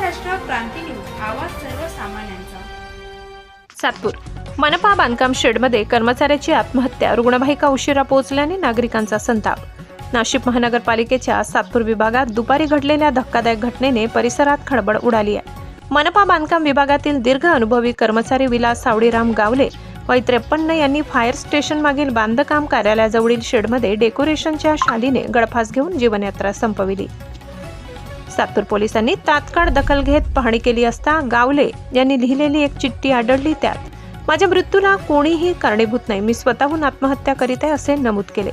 महाराष्ट्र क्रांती news, आवाज सर्वसामान्यांचा। सातपूर मनपा बांधकाम शेडमध्ये कर्मचाऱ्याची आत्महत्या, रुग्णवाहिका उशिरा पोहोचल्याने नागरिकांचा संताप। नाशिक महानगरपालिकेच्या सातपूर विभागात दुपारी घडलेल्या धक्कादायक घटनेने परिसरात खळबळ उडाली आहे। मनपा बांधकाम विभागातील दीर्घ अनुभवी कर्मचारी विलास सावळीराम गावले वय 53 यांनी फायर स्टेशन मागील बांधकाम कार्यालयाजवळील शेडमध्ये डेकोरेशनच्या शालीने गळफास घेऊन जीवनयात्रा संपविली। सातपूर पोलिसांनी तात्काळ दखल घेत पाहणी केली असता गावले यांनी लिहिलेली एक चिठ्ठी आढळली। त्यात माझ्या मृत्यूला कोणीही कारणीभूत नाही, मी स्वतःहून आत्महत्या करीत आहे असे नमूद केले।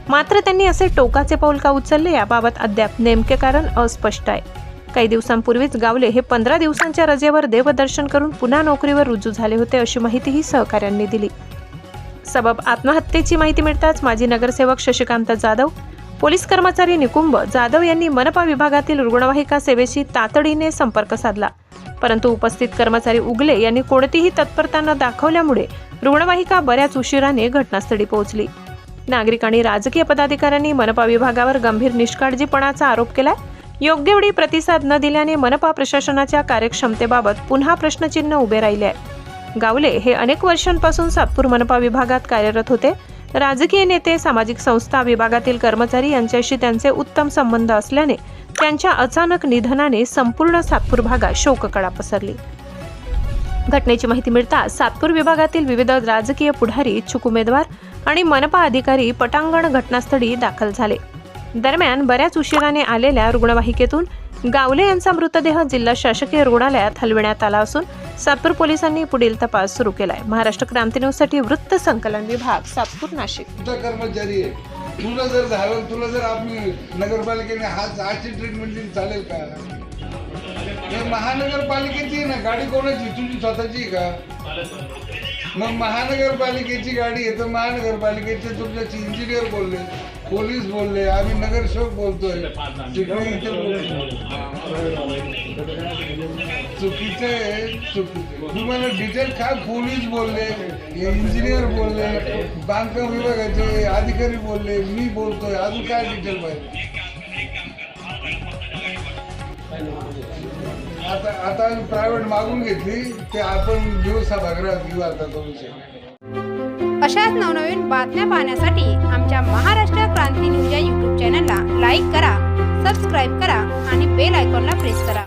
मात्र त्यांनी असे टोकाचे पाऊल का उचलले याबाबत अद्याप नेमके कारण अस्पष्ट आहे। काही दिवसांपूर्वीच गावले हे 15 दिवसांच्या रजेवर देवदर्शन करून पुन्हा नोकरीवर रुजू झाले होते अशी माहितीही सहकाऱ्यांनी दिली। सबब आत्महत्येची माहिती मिळताच माजी नगरसेवक शशिकांत जाधव, पोलीस कर्मचारी निकुंभ जाधव यांनी मनपा विभागातील रुग्णवाहिका सेवेशी तातडीने संपर्क साधला, परंतु उपस्थित कर्मचारी उगले यांनी कोणतीही तत्परता न दाखवल्यामुळे रुग्णवाहिका बऱ्याच उशिराने घटनास्थळी पोहोचली। नागरिक आणि राजकीय पदाधिकाऱ्यांनी मनपा विभागावर गंभीर निष्काळजीपणाचा आरोप केला। योग्य वेळी प्रतिसाद न दिल्याने मनपा प्रशासनाच्या कार्यक्षमतेबाबत पुन्हा प्रश्नचिन्ह उभे राहिले आहे। गावले हे अनेक वर्षांपासून सातपूर मनपा विभागात कार्यरत होते। राजकीय नेते, सामाजिक संस्था, विभागातील कर्मचारी यांच्याशी त्यांचे उत्तम संबंध असल्याने त्यांच्या अचानक निधनाने संपूर्ण सातपूर भागात शोककळा पसरली। घटनेची माहिती मिळताच सातपूर विभागातील विविध राजकीय पुढारी, इच्छुक उमेदवार आणि मनपा अधिकारी पटांगण घटनास्थळी दाखल झाले। दरम्यान बऱ्याच उशिराने आलेल्या रुग्णवाहिकेतून गावले यांचा मृतदेह जिल्हा शासकीय रुग्णालयात हलविण्यात आला असून सातपूर पोलिसांनी पुढील तपास सुरू केलाय। महाराष्ट्र क्रांती न्यूज साठी वृत्त संकलन विभाग, सातपूर, नाशिक। कर्मचारी आहे, तुला जर झालं, तुला जर आपली नगरपालिकेने हाची ट्रीटमेंट दिली चालेल का? महानगरपालिकेची आहे ना गाडी, कोणाची? तुझी स्वतःची का? मग महानगरपालिकेची गाडी आहे तर महानगरपालिकेचे तुमच्याची इंजिनियर बोलले, पोलीस बोलले, आम्ही नगरसेवक बोलतोय, चुकीचं आहे, चुकीचं। तुम्हाला डिटेल काय? पोलीस बोलले, इंजिनियर बोलले, बांधकाम विभागाचे अधिकारी बोलले, मी बोलतोय, अजून काय डिटेल पाहिजे? आता आम्ही प्रायव्हेट मागून घेतली, ते आपण घेऊ, सभागृहात घेऊ आता तो विषय। अशाच नवनवीन बातम्या पाहण्यासाठी आमच्या महाराष्ट्र क्रांती न्यूज या YouTube चॅनलला लाईक करा, सबस्क्राईब करा आणि बेल आयकॉनला प्रेस करा।